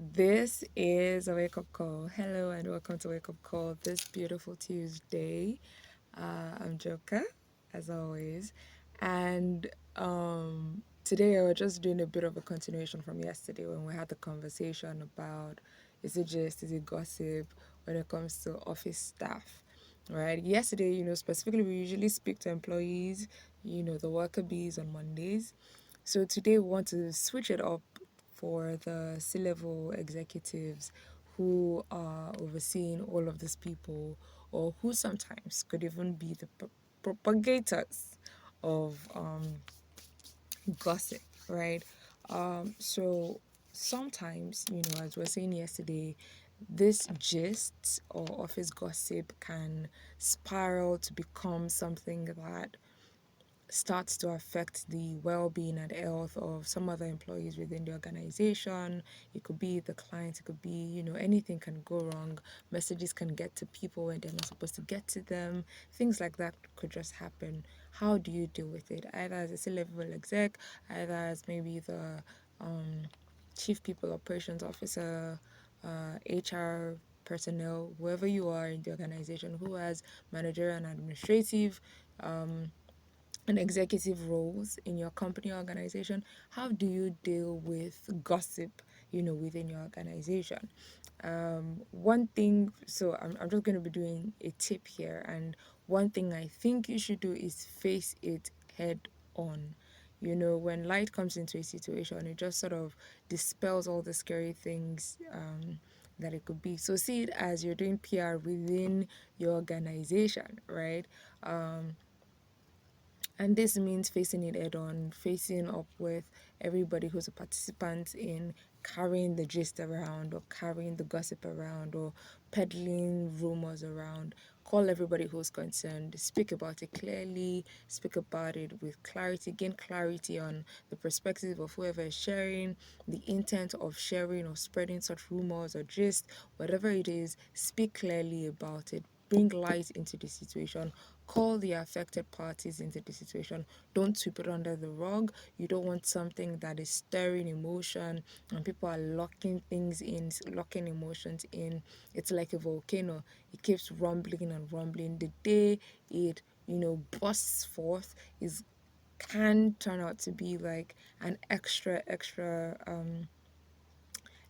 This is a wake up call. Hello and welcome to Wake Up Call this beautiful Tuesday. I'm Joker, as always, and today I was just doing a bit of a continuation from yesterday when we had the conversation about is it just is it gossip when it comes to office staff, right? Yesterday, specifically we usually speak to employees, the worker bees on Mondays. So today we want to switch it up for the C-level executives who are overseeing all of these people, or who sometimes could even be the propagators of gossip, right? So sometimes, as we were saying yesterday, this gist or office gossip can spiral to become something that starts to affect the well-being and health of some other employees within the organization. It could be the client, it could be, anything can go wrong. Messages can get to people when they're not supposed to get to them. Things like that could just happen. How do you deal with it? Either as a C-level exec, either as maybe the chief people operations officer, HR personnel, whoever you are in the organization who has managerial and administrative and executive roles in your company or organization. How do you deal with gossip, within your organization? One thing, so I'm just going to be doing a tip here, and one thing I think you should do is face it head on. When light comes into a situation, it just sort of dispels all the scary things that it could be. So see it as you're doing PR within your organization, right? Um, and this means facing it head on, facing up with everybody who's a participant in carrying the gist around or carrying the gossip around or peddling rumors around. Call everybody who's concerned, speak about it clearly, speak about it with clarity, gain clarity on the perspective of whoever is sharing, the intent of sharing or spreading such rumors or gist, whatever it is, speak clearly about it. Bring light into the situation, call the affected parties into the situation. Don't sweep it under the rug. You don't want something that is stirring emotion and people are locking things in, locking emotions in. It's like a volcano. It keeps rumbling and rumbling. The day it, bursts forth is can turn out to be like an extra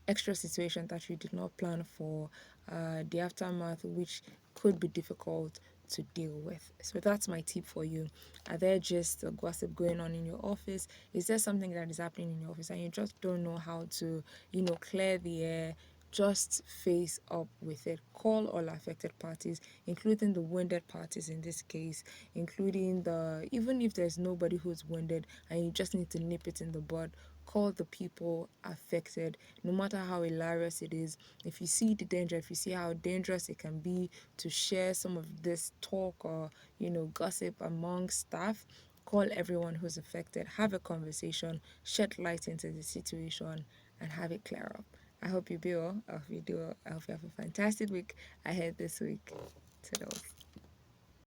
situation that you did not plan for, the aftermath, which could be difficult to deal with. So that's my tip for you. Are there just a gossip going on in your office? Is there something that is happening in your office and you just don't know how to, clear the air? Just face up with it. Call all affected parties, including the wounded parties in this case, including even if there's nobody who's wounded and you just need to nip it in the bud, call the people affected, no matter how hilarious it is. If you see the danger, if you see how dangerous it can be to share some of this talk or, gossip among staff, call everyone who's affected, have a conversation, shed light into the situation, and have it clear up. I hope you do. I hope you do. I hope you have a fantastic week ahead this week. Toodles.